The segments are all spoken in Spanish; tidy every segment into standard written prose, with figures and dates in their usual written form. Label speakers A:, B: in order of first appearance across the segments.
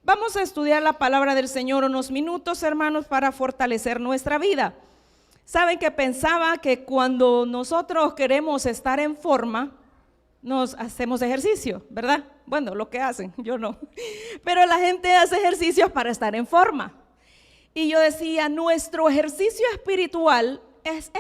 A: Vamos a estudiar la palabra del Señor unos minutos, hermanos, para fortalecer nuestra vida. Saben que pensaba que cuando nosotros queremos estar en forma, nos hacemos ejercicio, ¿verdad? Bueno, lo que hacen, yo no. Pero la gente hace ejercicios para estar en forma. Y yo decía, nuestro ejercicio espiritual es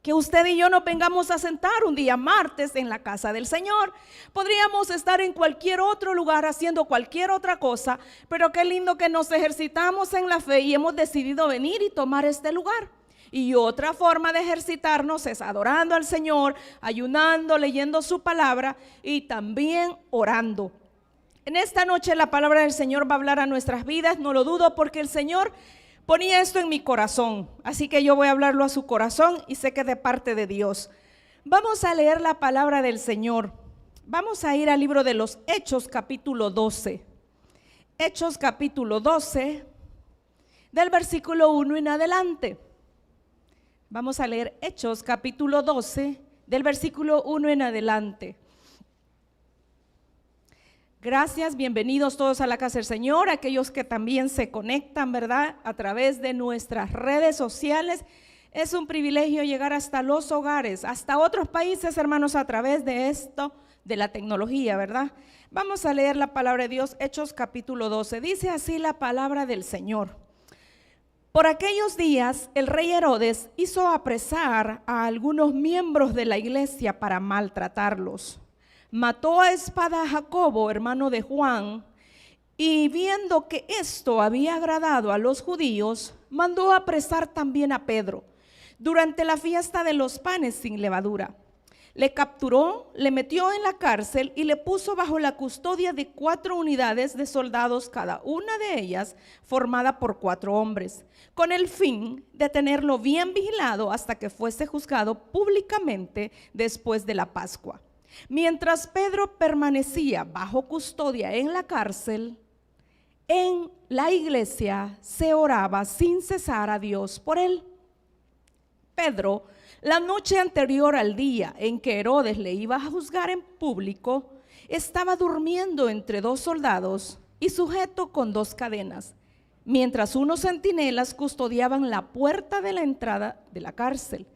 A: que usted y yo nos vengamos a sentar un día martes en la casa del Señor. Podríamos estar en cualquier otro lugar haciendo cualquier otra cosa, pero qué lindo que nos ejercitamos en la fe y hemos decidido venir y tomar este lugar. Y otra forma de ejercitarnos es adorando al Señor, ayunando, leyendo su palabra y también orando. En esta noche la palabra del Señor va a hablar a nuestras vidas, no lo dudo, porque el Señor ponía esto en mi corazón, así que yo voy a hablarlo a su corazón y sé que es de parte de Dios. Vamos a leer la palabra del Señor. Vamos a ir al libro de los Hechos, capítulo 12. Hechos, capítulo 12, del versículo 1 en adelante. Vamos a leer Hechos, capítulo 12, del versículo 1 en adelante. Gracias, bienvenidos todos a la casa del Señor, aquellos que también se conectan, ¿verdad?, a través de nuestras redes sociales. Es un privilegio llegar hasta los hogares, hasta otros países, hermanos, a través de esto, de la tecnología, ¿verdad? Vamos a leer la palabra de Dios, Hechos capítulo 12. Dice así la palabra del Señor. Por aquellos días, el rey Herodes hizo apresar a algunos miembros de la iglesia para maltratarlos. Mató a espada a Jacobo, hermano de Juan, y viendo que esto había agradado a los judíos, mandó apresar también a Pedro durante la fiesta de los panes sin levadura. Le capturó, le metió en la cárcel y le puso bajo la custodia de 4 unidades de soldados, cada una de ellas formada por 4 hombres, con el fin de tenerlo bien vigilado hasta que fuese juzgado públicamente después de la Pascua. Mientras Pedro permanecía bajo custodia en la cárcel, en la iglesia se oraba sin cesar a Dios por él. Pedro, la noche anterior al día en que Herodes le iba a juzgar en público, estaba durmiendo entre 2 soldados y sujeto con 2 cadenas, mientras unos centinelas custodiaban la puerta de la entrada de la cárcel.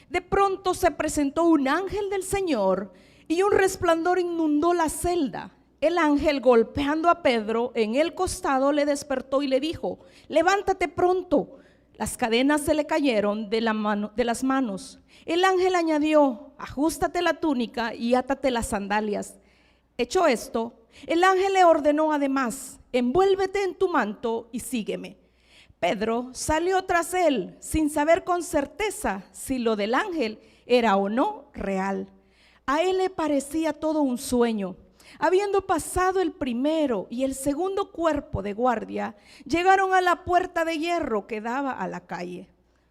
A: De pronto se presentó un ángel del Señor y un resplandor inundó la celda. El ángel, golpeando a Pedro en el costado, le despertó y le dijo: levántate pronto. Las cadenas se le cayeron de las manos. El ángel añadió: ajústate la túnica y átate las sandalias. Hecho esto, el ángel le ordenó además: envuélvete en tu manto y sígueme. Pedro salió tras él sin saber con certeza si lo del ángel era o no real. A él le parecía todo un sueño. Habiendo pasado el primero y el segundo cuerpo de guardia, llegaron a la puerta de hierro que daba a la calle,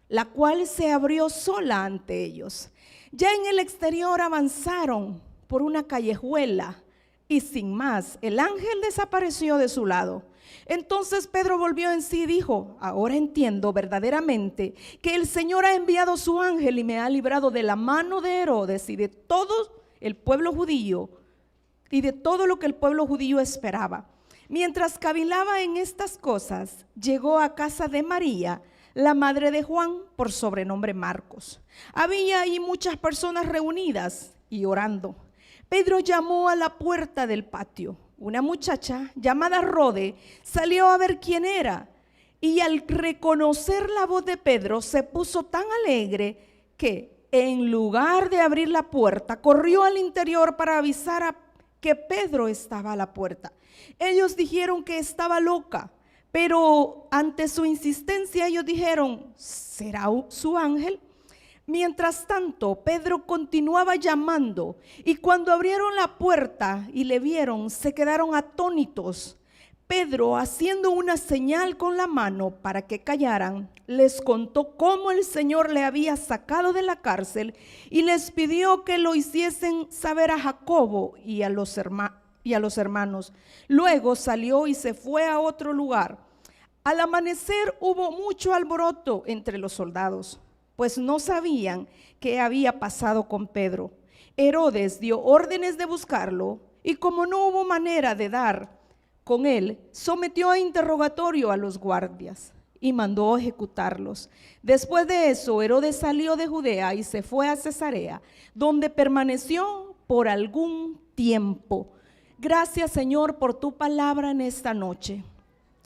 A: la cual se abrió sola ante ellos. Ya en el exterior avanzaron por una callejuela y sin más, el ángel desapareció de su lado. Entonces Pedro volvió en sí y dijo: ahora entiendo verdaderamente que el Señor ha enviado su ángel y me ha librado de la mano de Herodes y de todo el pueblo judío y de todo lo que el pueblo judío esperaba. Mientras cavilaba en estas cosas, llegó a casa de María, la madre de Juan, por sobrenombre Marcos. Había ahí muchas personas reunidas y orando. Pedro llamó a la puerta del patio. Una muchacha llamada Rode salió a ver quién era, y al reconocer la voz de Pedro se puso tan alegre que en lugar de abrir la puerta, corrió al interior para avisar que Pedro estaba a la puerta. Ellos dijeron que estaba loca, pero ante su insistencia ellos dijeron: ¿será su ángel? Mientras tanto, Pedro continuaba llamando, y cuando abrieron la puerta y le vieron, se quedaron atónitos. Pedro, haciendo una señal con la mano para que callaran, les contó cómo el Señor le había sacado de la cárcel y les pidió que lo hiciesen saber a Jacobo y a los hermanos. Luego salió y se fue a otro lugar. Al amanecer hubo mucho alboroto entre los soldados, pues no sabían qué había pasado con Pedro. Herodes dio órdenes de buscarlo, y como no hubo manera de dar con él, sometió a interrogatorio a los guardias y mandó ejecutarlos. Después de eso, Herodes salió de Judea y se fue a Cesarea, donde permaneció por algún tiempo. Gracias, Señor, por tu palabra en esta noche.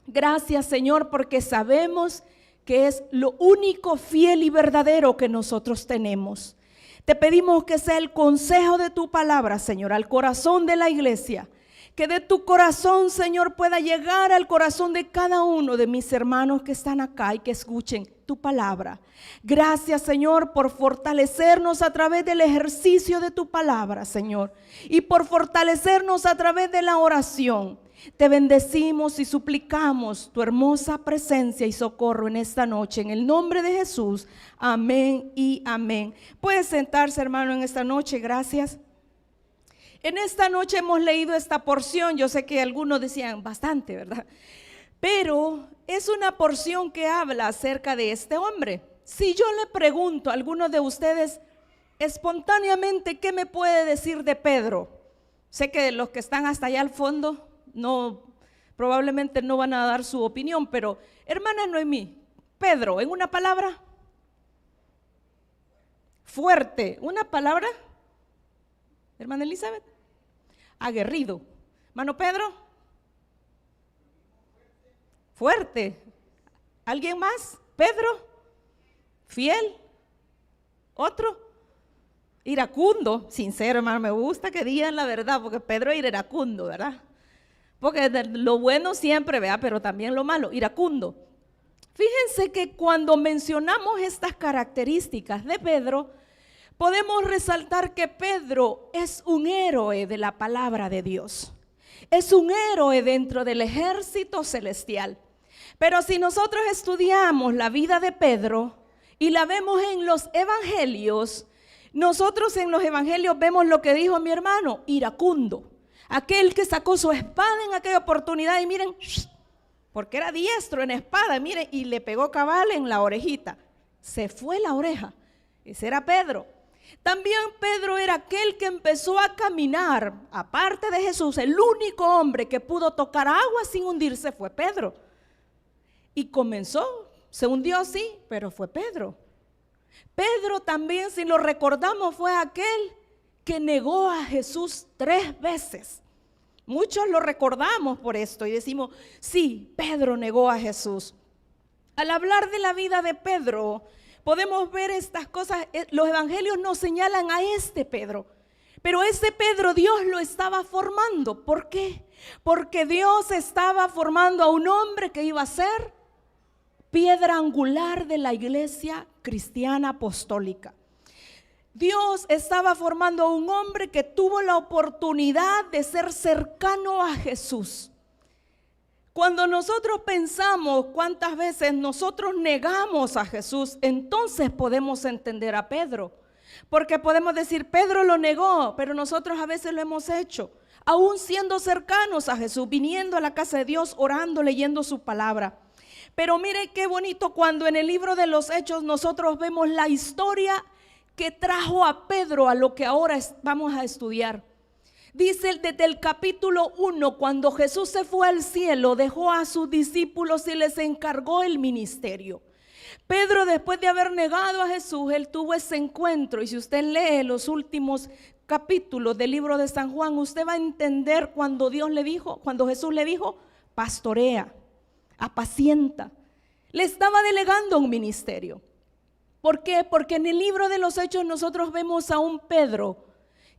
A: Gracias, Señor, porque sabemos que es lo único fiel y verdadero que nosotros tenemos. Te pedimos que sea el consejo de tu palabra, Señor, al corazón de la iglesia. Que de tu corazón, Señor, pueda llegar al corazón de cada uno de mis hermanos que están acá y que escuchen tu palabra. Gracias, Señor, por fortalecernos a través del ejercicio de tu palabra, Señor, y por fortalecernos a través de la oración. Te bendecimos y suplicamos tu hermosa presencia y socorro en esta noche, en el nombre de Jesús. Amén y amén. Puede sentarse, hermano, en esta noche. Gracias. En esta noche hemos leído esta porción. Yo sé que algunos decían bastante, ¿verdad? Pero es una porción que habla acerca de este hombre. Si yo le pregunto a alguno de ustedes espontáneamente, ¿qué me puede decir de Pedro? Sé que los que están hasta allá al fondo probablemente no van a dar su opinión, pero hermana Noemí, Pedro, en una palabra, fuerte. ¿Una palabra? Hermana Elizabeth, aguerrido. Hermano Pedro, fuerte. ¿Alguien más? Pedro, fiel. ¿Otro? Iracundo. Sincero, hermano, me gusta que digan la verdad, porque Pedro era iracundo, ¿verdad? Porque lo bueno siempre, ¿verdad? Pero también lo malo, iracundo. Fíjense que cuando mencionamos estas características de Pedro, podemos resaltar que Pedro es un héroe de la palabra de Dios. Es un héroe dentro del ejército celestial. Pero si nosotros estudiamos la vida de Pedro y la vemos en los evangelios, nosotros en los evangelios vemos lo que dijo mi hermano, iracundo. Aquel que sacó su espada en aquella oportunidad y miren, porque era diestro en espada, miren, y le pegó cabal en la orejita. Se fue la oreja. Ese era Pedro. También Pedro era aquel que empezó a caminar, aparte de Jesús, el único hombre que pudo tocar agua sin hundirse fue Pedro. Y comenzó, se hundió sí, pero fue Pedro. Pedro también, si lo recordamos, fue aquel que negó a Jesús 3 veces. Muchos lo recordamos por esto y decimos, sí, Pedro negó a Jesús. Al hablar de la vida de Pedro, podemos ver estas cosas. Los evangelios nos señalan a este Pedro, pero ese Pedro Dios lo estaba formando. ¿Por qué? Porque Dios estaba formando a un hombre que iba a ser piedra angular de la iglesia cristiana apostólica. Dios estaba formando a un hombre que tuvo la oportunidad de ser cercano a Jesús. Cuando nosotros pensamos cuántas veces nosotros negamos a Jesús, entonces podemos entender a Pedro. Porque podemos decir, Pedro lo negó, pero nosotros a veces lo hemos hecho. Aún siendo cercanos a Jesús, viniendo a la casa de Dios, orando, leyendo su palabra. Pero mire qué bonito cuando en el libro de los Hechos nosotros vemos la historia que trajo a Pedro a lo que ahora vamos a estudiar. Dice desde el capítulo 1, cuando Jesús se fue al cielo, dejó a sus discípulos y les encargó el ministerio. Pedro, después de haber negado a Jesús, él tuvo ese encuentro. Y si usted lee los últimos capítulos del libro de San Juan, usted va a entender cuando Jesús le dijo, pastorea, apacienta. Le estaba delegando un ministerio. ¿Por qué? Porque en el libro de los Hechos nosotros vemos a un Pedro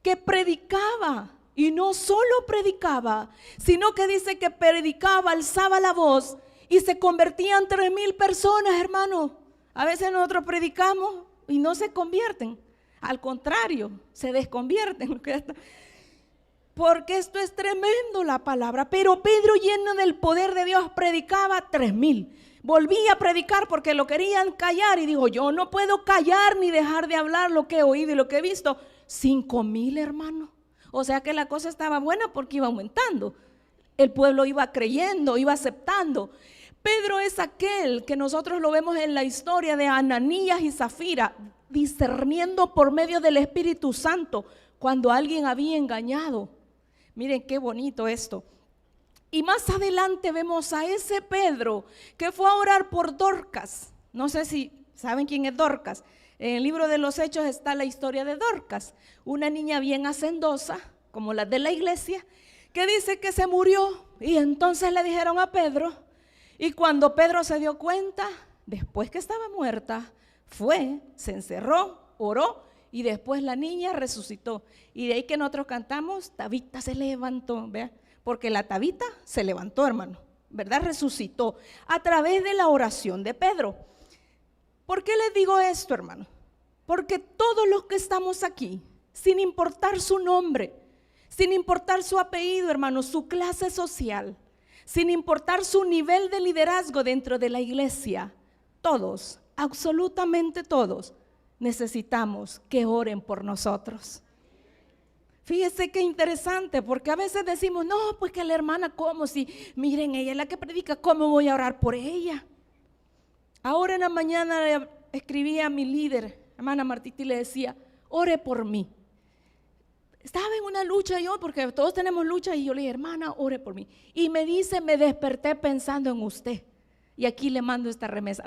A: que predicaba, y no solo predicaba, sino que dice que predicaba, alzaba la voz y se convertían 3,000 personas, hermano. A veces nosotros predicamos y no se convierten, al contrario, se desconvierten. Porque esto es tremendo la palabra. Pero Pedro, lleno del poder de Dios, predicaba 3,000. Volví a predicar porque lo querían callar y dijo, yo no puedo callar ni dejar de hablar lo que he oído y lo que he visto. 5,000, hermano. O sea que la cosa estaba buena porque iba aumentando. El pueblo iba creyendo, iba aceptando. Pedro es aquel que nosotros lo vemos en la historia de Ananías y Zafira, discerniendo por medio del Espíritu Santo cuando alguien había engañado. Miren qué bonito esto. Y más adelante vemos a ese Pedro que fue a orar por Dorcas. No sé si saben quién es Dorcas. En el libro de los Hechos está la historia de Dorcas, una niña bien hacendosa, como las de la iglesia, que dice que se murió. Y entonces le dijeron a Pedro, y cuando Pedro se dio cuenta, después que estaba muerta, fue, se encerró, oró, y después la niña resucitó. Y de ahí que nosotros cantamos, Tabita se levantó, ¿vea? Porque la Tabita se levantó, hermano, ¿verdad? Resucitó a través de la oración de Pedro. ¿Por qué les digo esto, hermano? Porque todos los que estamos aquí, sin importar su nombre, sin importar su apellido, hermano, su clase social, sin importar su nivel de liderazgo dentro de la iglesia, todos, absolutamente todos, necesitamos que oren por nosotros. Fíjese qué interesante, porque a veces decimos, no, pues que la hermana, ¿cómo? Si miren, ella es la que predica, ¿cómo voy a orar por ella? Ahora en la mañana le escribí a mi líder, hermana Martita, y le decía, ore por mí. Estaba en una lucha yo, porque todos tenemos lucha, y yo le dije, hermana, ore por mí. Y me dice, me desperté pensando en usted. Y aquí le mando esta remesa.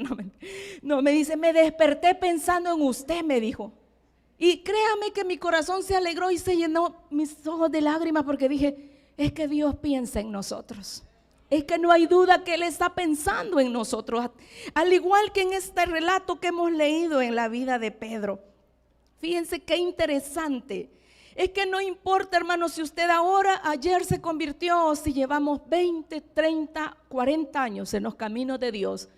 A: No, me dice, me desperté pensando en usted, me dijo. Y créame que mi corazón se alegró y se llenó mis ojos de lágrimas, porque dije, es que Dios piensa en nosotros. Es que no hay duda que Él está pensando en nosotros, al igual que en este relato que hemos leído en la vida de Pedro. Fíjense qué interesante. Es que no importa, hermano, si usted ahora, ayer se convirtió, o si llevamos 20, 30, 40 años en los caminos de Dios,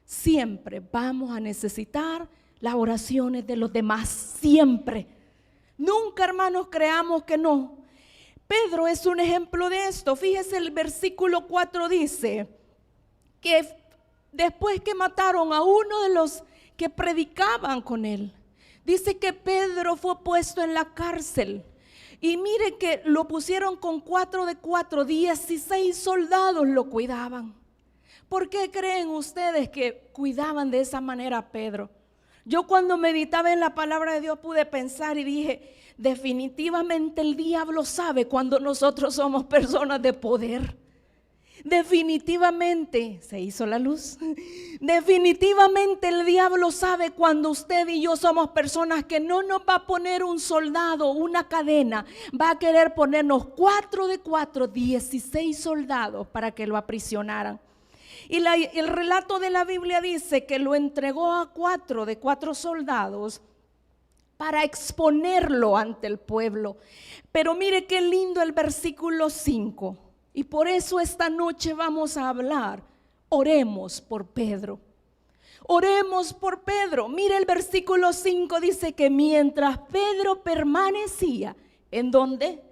A: siempre vamos a necesitar las oraciones de los demás, siempre. Nunca, hermanos, creamos que no. Pedro es un ejemplo de esto. Fíjese, el versículo 4 dice que después que mataron a uno de los que predicaban con él, dice que Pedro fue puesto en la cárcel. Y mire que lo pusieron con 4 de 4, 16 soldados lo cuidaban. ¿Por qué creen ustedes que cuidaban de esa manera a Pedro? Yo cuando meditaba en la palabra de Dios pude pensar y dije, definitivamente el diablo sabe cuando nosotros somos personas de poder. Definitivamente, se hizo la luz. Definitivamente el diablo sabe cuando usted y yo somos personas que no nos va a poner un soldado, una cadena. Va a querer ponernos 4 de 4, 16 soldados para que lo aprisionaran. Y el relato de la Biblia dice que lo entregó a 4 de 4 soldados para exponerlo ante el pueblo. Pero mire qué lindo el versículo 5. Y por eso esta noche vamos a hablar. Oremos por Pedro. Oremos por Pedro. Mire el versículo 5, dice que mientras Pedro permanecía, ¿en dónde?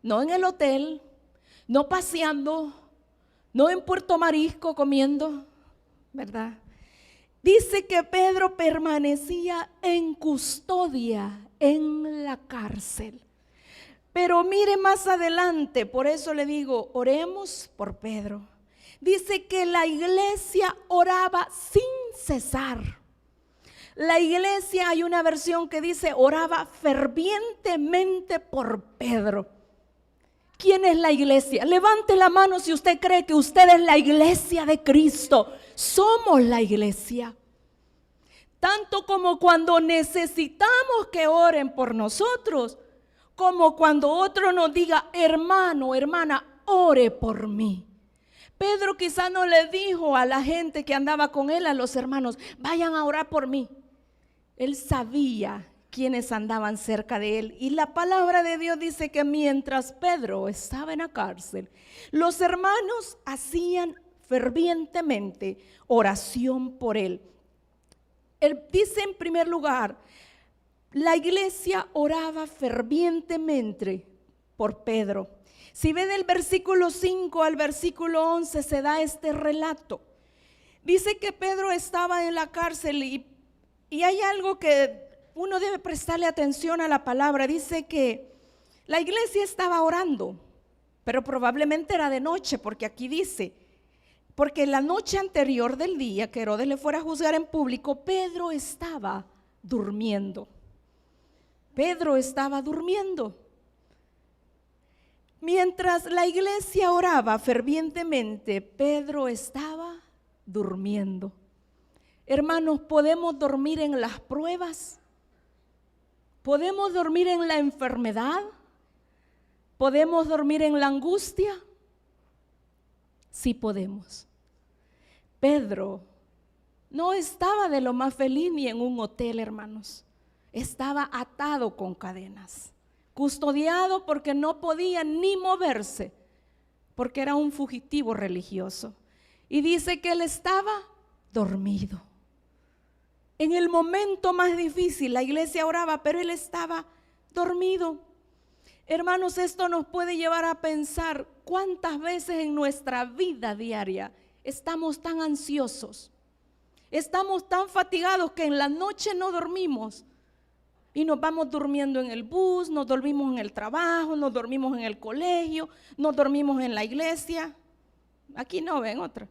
A: No en el hotel, no paseando, no en Puerto Marisco comiendo, ¿verdad? Dice que Pedro permanecía en custodia en la cárcel. Pero mire más adelante, por eso le digo, oremos por Pedro. Dice que la iglesia oraba sin cesar. La iglesia, hay una versión que dice, oraba fervientemente por Pedro. ¿Quién es la iglesia? Levante la mano si usted cree que usted es la iglesia de Cristo. Somos la iglesia. Tanto como cuando necesitamos que oren por nosotros, como cuando otro nos diga, hermano, hermana, ore por mí. Pedro quizá no le dijo a la gente que andaba con él, a los hermanos, vayan a orar por mí. Él sabía quienes andaban cerca de él. Y la palabra de Dios dice que mientras Pedro estaba en la cárcel, los hermanos hacían fervientemente oración por él. Él dice en primer lugar, la iglesia oraba fervientemente por Pedro. Si ve del versículo 5 al versículo 11 se da este relato. Dice que Pedro estaba en la cárcel y hay algo que uno debe prestarle atención a la palabra. Dice que la iglesia estaba orando, pero probablemente era de noche, porque aquí dice, porque la noche anterior del día que Herodes le fuera a juzgar en público, Pedro estaba durmiendo. Pedro estaba durmiendo. Mientras la iglesia oraba fervientemente, Pedro estaba durmiendo. Hermanos, ¿podemos dormir en las pruebas? ¿Podemos dormir en la enfermedad? ¿Podemos dormir en la angustia? Sí podemos. Pedro no estaba de lo más feliz ni en un hotel, hermanos. Estaba atado con cadenas, custodiado porque no podía ni moverse, porque era un fugitivo religioso. Y dice que él estaba dormido. En el momento más difícil, la iglesia oraba, pero él estaba dormido. Hermanos, esto nos puede llevar a pensar cuántas veces en nuestra vida diaria estamos tan ansiosos, estamos tan fatigados que en la noche no dormimos y nos vamos durmiendo en el bus, nos dormimos en el trabajo, nos dormimos en el colegio, nos dormimos en la iglesia. Aquí no ven otra.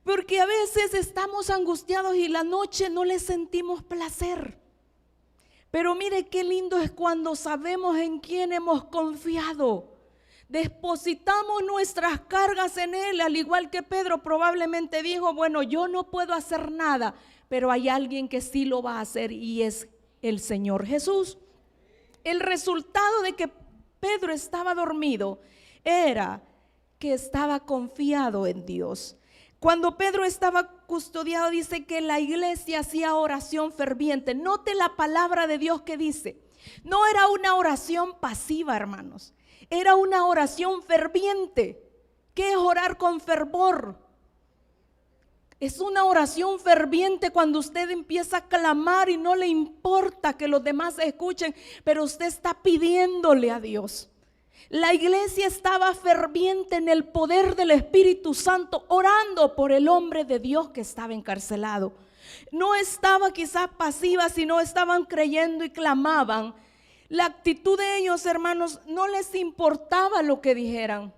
A: Porque a veces estamos angustiados y la noche no le sentimos placer. Pero mire qué lindo es cuando sabemos en quién hemos confiado. Depositamos nuestras cargas en Él, al igual que Pedro probablemente dijo, bueno, yo no puedo hacer nada, pero hay alguien que sí lo va a hacer y es el Señor Jesús. El resultado de que Pedro estaba dormido era que estaba confiado en Dios. Cuando Pedro estaba custodiado, dice que la iglesia hacía oración ferviente. Note la palabra de Dios que dice, no era una oración pasiva, hermanos, era una oración ferviente. ¿Qué es orar con fervor? Es una oración ferviente cuando usted empieza a clamar y no le importa que los demás escuchen, pero usted está pidiéndole a Dios. La iglesia estaba ferviente en el poder del Espíritu Santo, orando por el hombre de Dios que estaba encarcelado. No estaba quizás pasiva, sino estaban creyendo y clamaban. La actitud de ellos, hermanos, no les importaba lo que dijeran.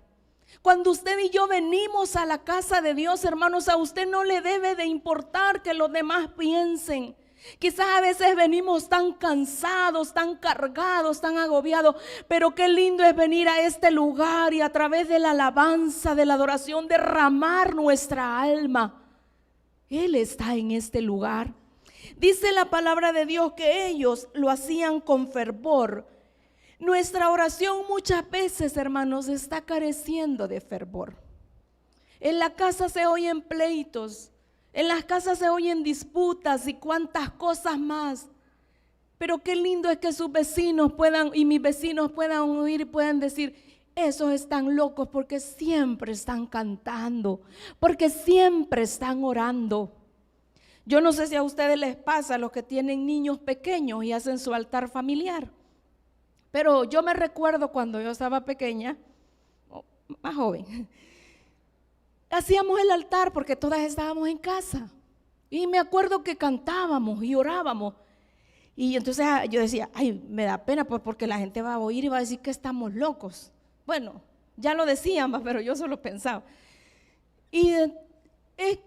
A: Cuando usted y yo venimos a la casa de Dios, hermanos, a usted no le debe de importar que los demás piensen. Quizás a veces venimos tan cansados, tan cargados, tan agobiados, pero qué lindo es venir a este lugar y a través de la alabanza, de la adoración, derramar nuestra alma. Él está en este lugar. Dice la palabra de Dios que ellos lo hacían con fervor. Nuestra oración muchas veces, hermanos, está careciendo de fervor. En la casa se oyen pleitos. En las casas se oyen disputas y cuantas cosas más. Pero qué lindo es que sus vecinos puedan y mis vecinos puedan oír y puedan decir, esos están locos porque siempre están cantando, porque siempre están orando. Yo no sé si a ustedes les pasa, a los que tienen niños pequeños y hacen su altar familiar. Pero yo me recuerdo cuando yo estaba pequeña, más joven, hacíamos el altar porque todas estábamos en casa. Y me acuerdo que cantábamos y orábamos. Y entonces yo decía, ay, me da pena pues porque la gente va a oír y va a decir que estamos locos. Bueno, ya lo decían, pero yo solo pensaba. Y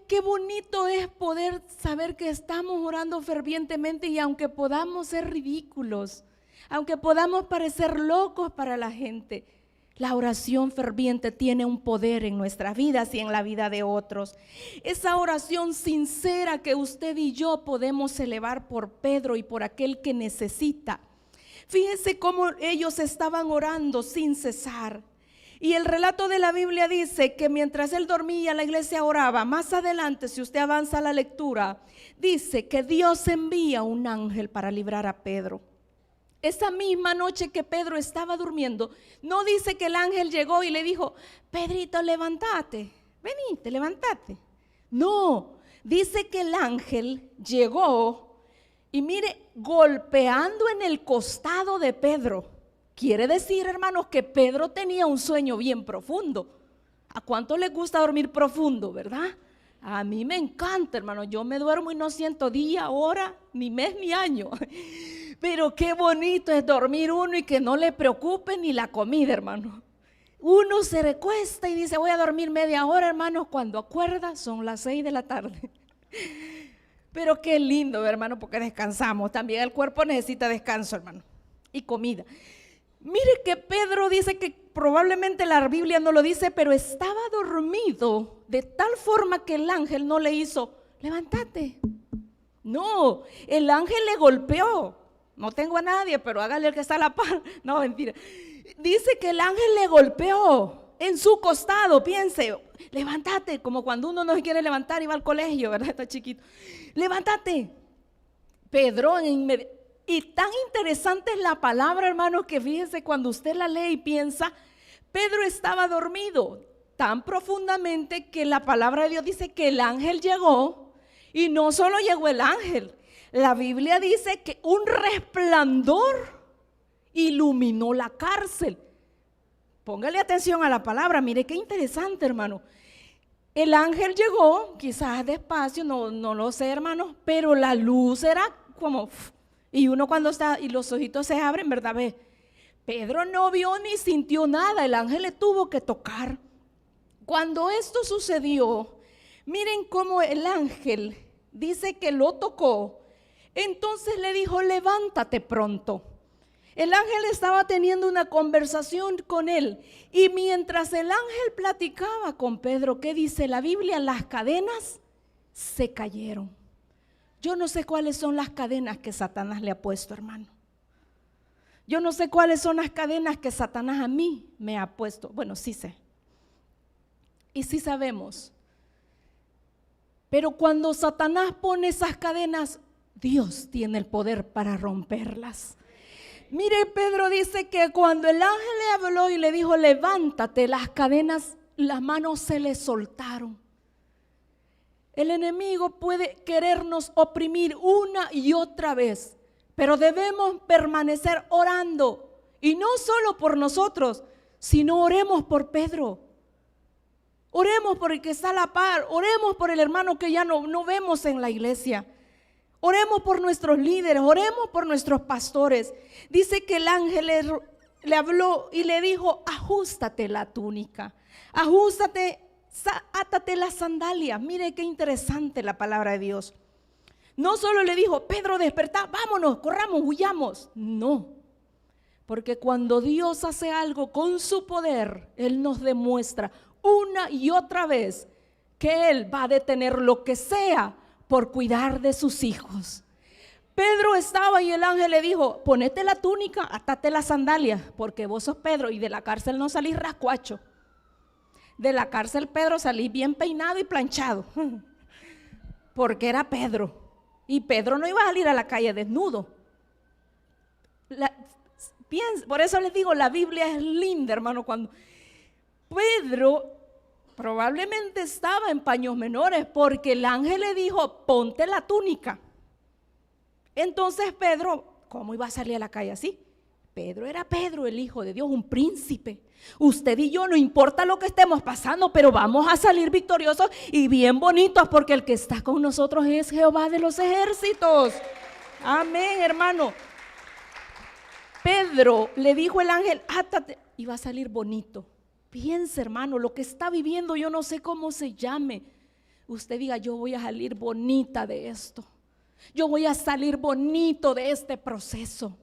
A: qué bonito es poder saber que estamos orando fervientemente y aunque podamos ser ridículos, aunque podamos parecer locos para la gente, la oración ferviente tiene un poder en nuestras vidas y en la vida de otros. Esa oración sincera que usted y yo podemos elevar por Pedro y por aquel que necesita. Fíjese cómo ellos estaban orando sin cesar. Y el relato de la Biblia dice que mientras él dormía, la iglesia oraba. Más adelante, si usted avanza la lectura, dice que Dios envía un ángel para librar a Pedro. Esa misma noche que Pedro estaba durmiendo, no dice que el ángel llegó y le dijo, Pedrito, levántate, venite, levántate. No, dice que el ángel llegó y mire, golpeando en el costado de Pedro. Quiere decir, hermanos, que Pedro tenía un sueño bien profundo. ¿A cuánto les gusta dormir profundo, verdad? A mí me encanta, hermano. Yo me duermo y no siento día, hora, ni mes, ni año. Pero qué bonito es dormir uno y que no le preocupe ni la comida, hermano. Uno se recuesta y dice, voy a dormir media hora, hermano. Cuando acuerda son las 6 de la tarde. Pero qué lindo, hermano, porque descansamos. También el cuerpo necesita descanso, hermano, y comida. Mire que Pedro dice que probablemente la Biblia no lo dice, pero estaba dormido de tal forma que el ángel no le hizo, levántate. No, el ángel le golpeó. No tengo a nadie, pero hágale el que está a la par. No, mentira. Dice que el ángel le golpeó en su costado. Piense, levántate, como cuando uno no se quiere levantar y va al colegio, ¿verdad? Está chiquito. Levántate. Pedro, y tan interesante es la palabra, hermano, que fíjese cuando usted la lee y piensa, Pedro estaba dormido tan profundamente que la palabra de Dios dice que el ángel llegó, y no solo llegó el ángel, la Biblia dice que un resplandor iluminó la cárcel. Póngale atención a la palabra, mire qué interesante, hermano. El ángel llegó, quizás despacio, no lo sé, hermano, pero la luz era como, y uno cuando está y los ojitos se abren, ¿verdad? Ve, Pedro no vio ni sintió nada, el ángel le tuvo que tocar. Cuando esto sucedió, miren cómo el ángel dice que lo tocó, entonces le dijo, levántate pronto. El ángel estaba teniendo una conversación con él, y mientras el ángel platicaba con Pedro, ¿qué dice la Biblia? Las cadenas se cayeron. Yo no sé cuáles son las cadenas que Satanás le ha puesto, hermano. Yo no sé cuáles son las cadenas que Satanás a mí me ha puesto. Bueno, sí sé. Y sí sabemos. Pero cuando Satanás pone esas cadenas, Dios tiene el poder para romperlas. Mire, Pedro dice que cuando el ángel le habló y le dijo, levántate, las cadenas, las manos se le soltaron. El enemigo puede querernos oprimir una y otra vez, pero debemos permanecer orando, y no solo por nosotros, sino oremos por Pedro. Oremos por el que está a la par, oremos por el hermano que ya no vemos en la iglesia. Oremos por nuestros líderes, oremos por nuestros pastores. Dice que el ángel le habló y le dijo, ajustate la túnica, ajustate, átate las sandalias. Mire qué interesante la palabra de Dios. No solo le dijo, Pedro, despertá, vámonos, corramos, huyamos. No, porque cuando Dios hace algo con su poder, Él nos demuestra una y otra vez que Él va a detener lo que sea por cuidar de sus hijos. Pedro estaba y el ángel le dijo, ponete la túnica, atate las sandalias, porque vos sos Pedro y de la cárcel no salís rascuacho. De la cárcel Pedro salís bien peinado y planchado, porque era Pedro. Y Pedro no iba a salir a la calle desnudo. Por eso les digo, la Biblia es linda, hermano. Cuando Pedro probablemente estaba en paños menores, porque el ángel le dijo, ponte la túnica. Entonces Pedro, ¿cómo iba a salir a la calle así? Pedro era Pedro, el Hijo de Dios, un príncipe. Usted y yo, no importa lo que estemos pasando, pero vamos a salir victoriosos y bien bonitos, porque el que está con nosotros es Jehová de los ejércitos. Amén, hermano. Pedro le dijo el ángel, átate, y va a salir bonito. Piense, hermano, lo que está viviendo, yo no sé cómo se llame. Usted diga, yo voy a salir bonita de esto. Yo voy a salir bonito de este proceso.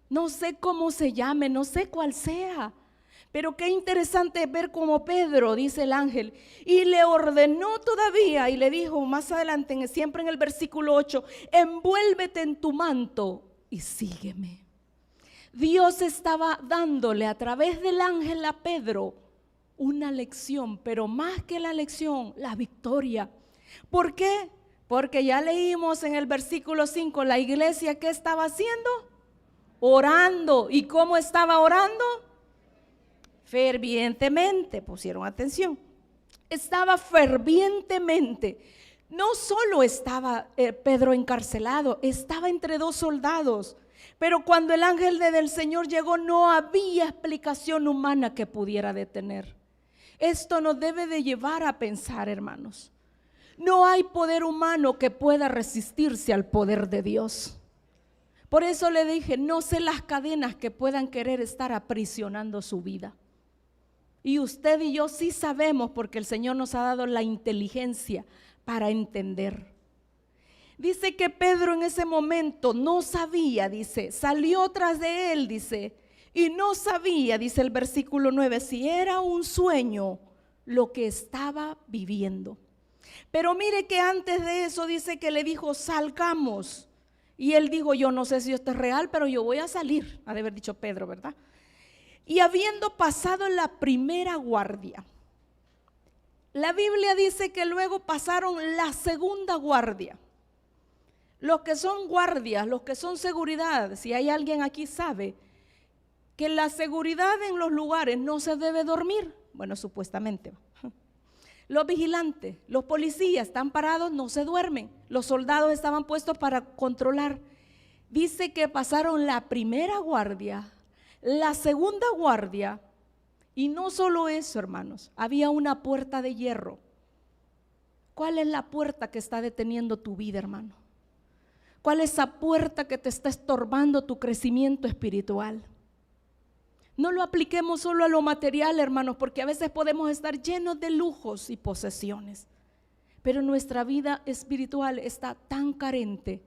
A: No sé cómo se llame, no sé cuál sea. Pero qué interesante ver cómo Pedro, dice el ángel, y le ordenó todavía y le dijo más adelante, siempre en el versículo 8, envuélvete en tu manto y sígueme. Dios estaba dándole a través del ángel a Pedro una lección, pero más que la lección, la victoria. ¿Por qué? Porque ya leímos en el versículo 5, la iglesia, ¿qué estaba haciendo? Orando. ¿Y cómo estaba orando? Fervientemente, pusieron atención. Estaba fervientemente. No solo estaba Pedro encarcelado, estaba entre dos soldados. Pero cuando el ángel del Señor llegó, no había explicación humana que pudiera detener. Esto nos debe de llevar a pensar, hermanos. No hay poder humano que pueda resistirse al poder de Dios. Por eso le dije, no sé las cadenas que puedan querer estar aprisionando su vida. Y usted y yo sí sabemos, porque el Señor nos ha dado la inteligencia para entender. Dice que Pedro en ese momento no sabía, dice, salió tras de él, dice, y no sabía, dice el versículo 9, si era un sueño lo que estaba viviendo. Pero mire que antes de eso dice que le dijo, salgamos. Y él dijo, yo no sé si esto es real, pero yo voy a salir. Ha de haber dicho Pedro, ¿verdad? Y habiendo pasado la primera guardia, la Biblia dice que luego pasaron la segunda guardia. Los que son guardias, los que son seguridad, si hay alguien aquí sabe que la seguridad en los lugares no se debe dormir. Bueno, supuestamente. Los vigilantes, los policías están parados, no se duermen. Los soldados estaban puestos para controlar. Dice que pasaron la primera guardia, la segunda guardia, y no solo eso, hermanos, había una puerta de hierro. ¿Cuál es la puerta que está deteniendo tu vida, hermano? ¿Cuál es esa puerta que te está estorbando tu crecimiento espiritual? No lo apliquemos solo a lo material, hermanos, porque a veces podemos estar llenos de lujos y posesiones, pero nuestra vida espiritual está tan carente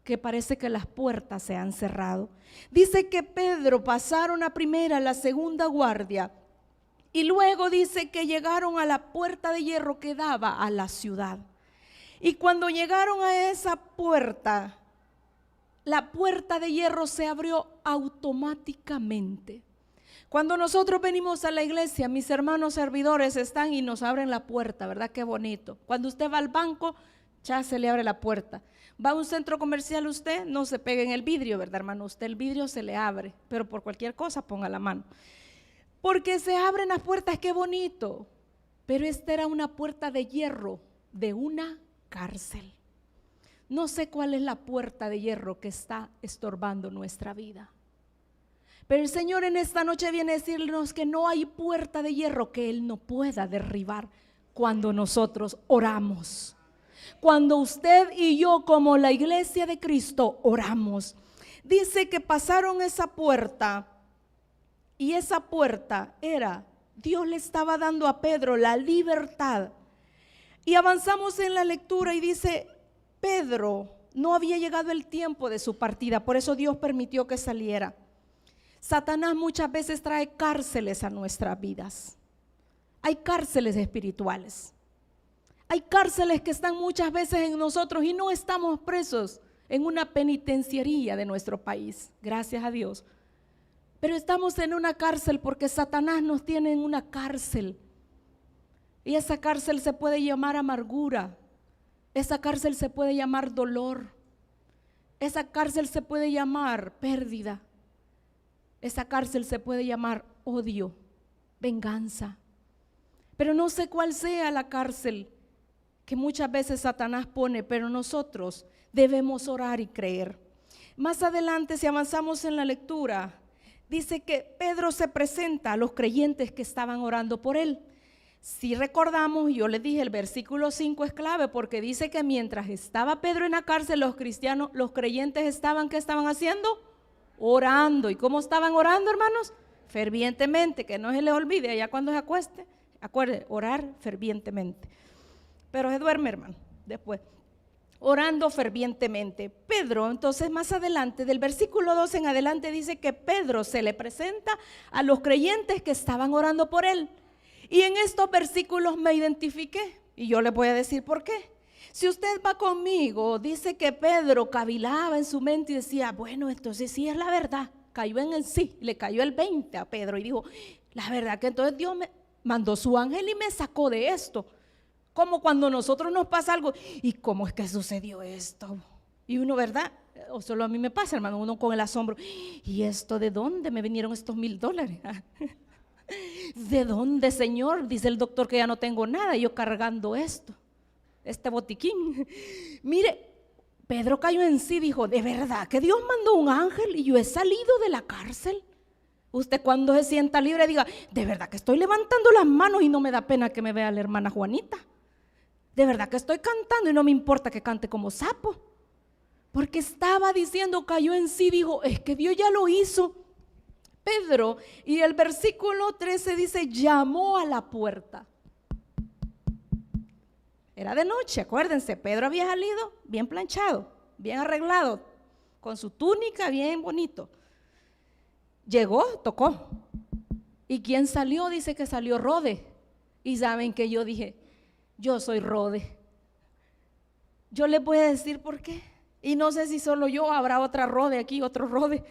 A: que parece que las puertas se han cerrado. Dice que Pedro pasaron la primera, la segunda guardia, y luego dice que llegaron a la puerta de hierro que daba a la ciudad. Y cuando llegaron a esa puerta, la puerta de hierro se abrió automáticamente. Cuando nosotros venimos a la iglesia, mis hermanos servidores están y nos abren la puerta, ¿verdad? Qué bonito. Cuando usted va al banco, ya se le abre la puerta. Va a un centro comercial usted, no se pegue en el vidrio, ¿verdad, hermano? Usted el vidrio se le abre, pero por cualquier cosa ponga la mano. Porque se abren las puertas, qué bonito. Pero esta era una puerta de hierro de una cárcel. No sé cuál es la puerta de hierro que está estorbando nuestra vida. Pero el Señor en esta noche viene a decirnos que no hay puerta de hierro que Él no pueda derribar cuando nosotros oramos. Cuando usted y yo, como la iglesia de Cristo, oramos. Dice que pasaron esa puerta y esa puerta era, Dios le estaba dando a Pedro la libertad. Y avanzamos en la lectura y dice, Pedro, no había llegado el tiempo de su partida, por eso Dios permitió que saliera. Satanás muchas veces trae cárceles a nuestras vidas. Hay cárceles espirituales. Hay cárceles que están muchas veces en nosotros y no estamos presos en una penitenciaría de nuestro país, gracias a Dios. Pero estamos en una cárcel porque Satanás nos tiene en una cárcel. Y esa cárcel se puede llamar amargura. Esa cárcel se puede llamar dolor. Esa cárcel se puede llamar pérdida. Esa cárcel se puede llamar odio, venganza. Pero no sé cuál sea la cárcel que muchas veces Satanás pone, pero nosotros debemos orar y creer. Más adelante, si avanzamos en la lectura, dice que Pedro se presenta a los creyentes que estaban orando por él. Si recordamos, yo les dije, el versículo 5 es clave porque dice que mientras estaba Pedro en la cárcel, los cristianos, los creyentes estaban, ¿qué estaban haciendo? Orando. ¿Y cómo estaban orando, hermanos? Fervientemente, que no se les olvide allá cuando se acueste. Acuérdense, orar fervientemente. Pero se duerme, hermano, después. Orando fervientemente. Pedro, entonces más adelante, del versículo 2 en adelante, dice que Pedro se le presenta a los creyentes que estaban orando por él. Y en estos versículos me identifiqué. Y yo les voy a decir por qué. Si usted va conmigo, dice que Pedro cavilaba en su mente y decía, bueno, entonces sí es la verdad. Cayó en el sí, le cayó el 20 a Pedro y dijo, la verdad que entonces Dios me mandó su ángel y me sacó de esto. Como cuando a nosotros nos pasa algo, ¿y cómo es que sucedió esto? Y uno, ¿verdad? O solo a mí me pasa, hermano, uno con el asombro, ¿y esto de dónde me vinieron estos $1000? ¿De dónde, Señor? Dice el doctor que ya no tengo nada, y yo cargando este botiquín. Mire, Pedro cayó en sí, dijo, ¿de verdad que Dios mandó un ángel y yo he salido de la cárcel? Usted cuando se sienta libre diga, de verdad que estoy levantando las manos y no me da pena que me vea la hermana Juanita. De verdad que estoy cantando y no me importa que cante como sapo. Porque estaba diciendo, cayó en sí, dijo, es que Dios ya lo hizo. Pedro, y el versículo 13 dice, llamó a la puerta. Era de noche, acuérdense, Pedro había salido bien planchado, bien arreglado, con su túnica bien bonito. Llegó, tocó. ¿Y quién salió? Dice que salió Rode. Y saben que yo dije, yo soy Rode. Yo les voy a decir por qué. Y no sé si solo yo, habrá otra Rode aquí, otro Rode.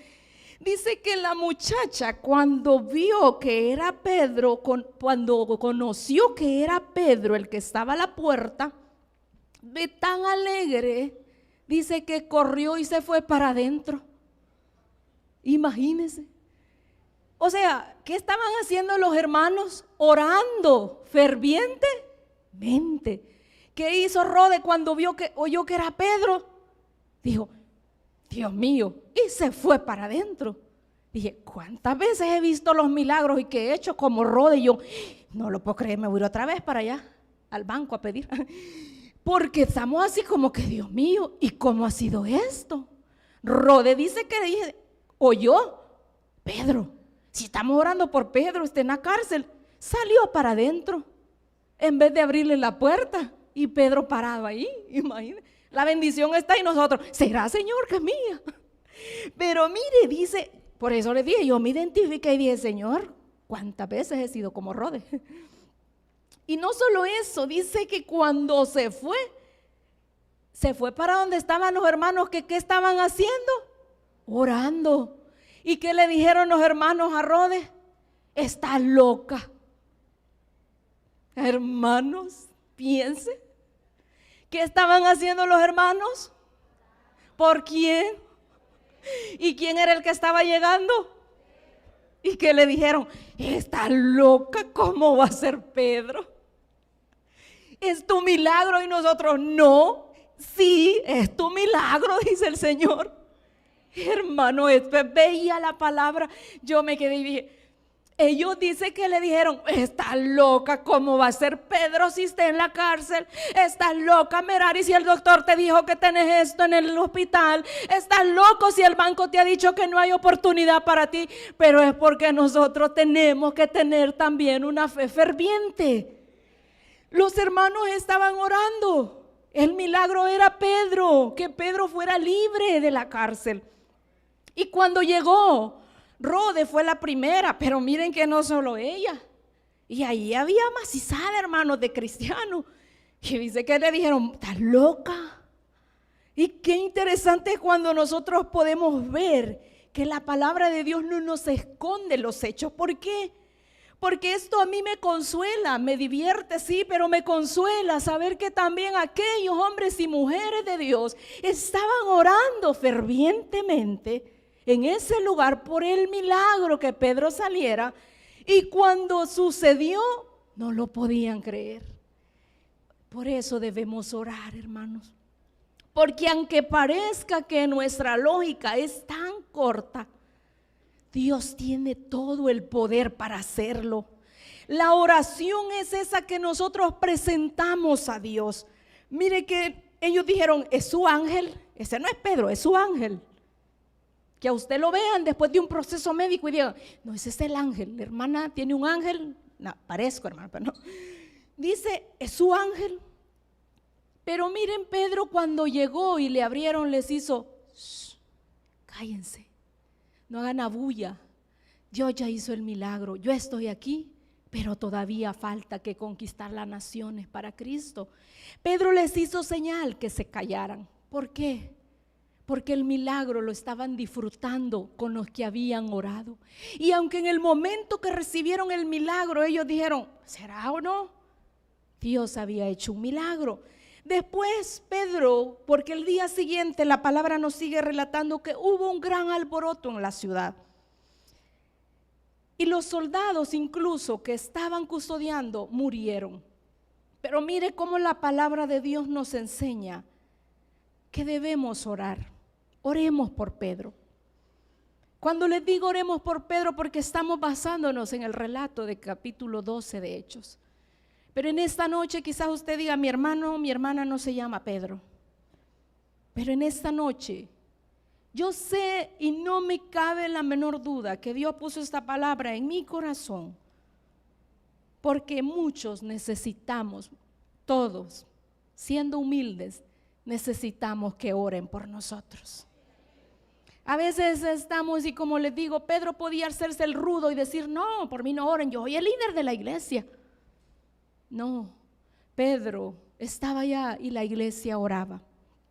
A: Dice que la muchacha cuando vio que era Pedro, cuando conoció que era Pedro el que estaba a la puerta, de tan alegre, dice que corrió y se fue para adentro. Imagínense. O sea, ¿qué estaban haciendo los hermanos? Orando fervientemente. ¿Qué hizo Rode cuando oyó que era Pedro? Dijo, Dios mío, y se fue para adentro. Dije, ¿cuántas veces he visto los milagros y que he hecho como Rode? Y yo, no lo puedo creer, me voy a ir otra vez para allá, al banco a pedir. Porque estamos así como que, Dios mío, ¿y cómo ha sido esto? Rode dice que oyó, Pedro, si estamos orando por Pedro, está en la cárcel, salió para adentro, en vez de abrirle la puerta, y Pedro parado ahí, imagínate. La bendición está ahí, nosotros, será Señor que es mía. Pero mire, dice, por eso le dije, yo me identifiqué y dije, Señor, ¿cuántas veces he sido como Rode? Y no solo eso, dice que cuando se fue para donde estaban los hermanos, que ¿qué estaban haciendo? Orando. ¿Y qué le dijeron los hermanos a Rode? Está loca. Hermanos, piense. ¿Qué estaban haciendo los hermanos? ¿Por quién? ¿Y quién era el que estaba llegando? ¿Y qué le dijeron? Está loca, ¿cómo va a ser Pedro? Es tu milagro. Y nosotros, no, sí, es tu milagro, dice el Señor. Hermano, veía la palabra, yo me quedé y dije, ellos dicen que le dijeron, está loca, ¿cómo va a ser Pedro si está en la cárcel? Estás loca, Merari, si el doctor te dijo que tenés esto en el hospital. Estás loco si el banco te ha dicho que no hay oportunidad para ti. Pero es porque nosotros tenemos que tener también una fe ferviente. Los hermanos estaban orando. El milagro era Pedro, que Pedro fuera libre de la cárcel. Y cuando llegó, Rode fue la primera, pero miren que no solo ella. Y ahí había macizada, hermanos, de cristianos. Y dice que le dijeron, ¿estás loca? Y qué interesante es cuando nosotros podemos ver que la palabra de Dios no nos esconde los hechos. ¿Por qué? Porque esto a mí me consuela, me divierte, sí, pero me consuela saber que también aquellos hombres y mujeres de Dios estaban orando fervientemente en ese lugar por el milagro que Pedro saliera, y cuando sucedió no lo podían creer. Por eso debemos orar, hermanos, porque aunque parezca que nuestra lógica es tan corta, Dios tiene todo el poder para hacerlo. La oración es esa que nosotros presentamos a Dios. Mire que ellos dijeron, es su ángel. Ese no es Pedro, es su ángel. Que a usted lo vean después de un proceso médico y digan, no, ese es el ángel. La hermana tiene un ángel. No, parezco, hermano, pero no. Dice, es su ángel. Pero miren, Pedro cuando llegó y le abrieron, les hizo, cállense, no hagan abulla. Dios ya hizo el milagro, yo estoy aquí, pero todavía falta que conquistar las naciones para Cristo. Pedro les hizo señal que se callaran. ¿Por qué? Porque el milagro lo estaban disfrutando con los que habían orado. Y aunque en el momento que recibieron el milagro ellos dijeron, ¿será o no? Dios había hecho un milagro. Después Pedro, porque el día siguiente la palabra nos sigue relatando que hubo un gran alboroto en la ciudad. Y los soldados incluso que estaban custodiando murieron. Pero mire cómo la palabra de Dios nos enseña que debemos orar. Oremos por Pedro. Cuando les digo oremos por Pedro, porque estamos basándonos en el relato de capítulo 12 de Hechos. Pero en esta noche quizás usted diga, mi hermano, mi hermana no se llama Pedro. Pero en esta noche yo sé y no me cabe la menor duda que Dios puso esta palabra en mi corazón, porque muchos necesitamos, todos, siendo humildes, necesitamos que oren por nosotros. A veces estamos y como les digo, Pedro podía hacerse el rudo y decir, no, por mí no oren, yo soy el líder de la iglesia. No, Pedro estaba allá y la iglesia oraba.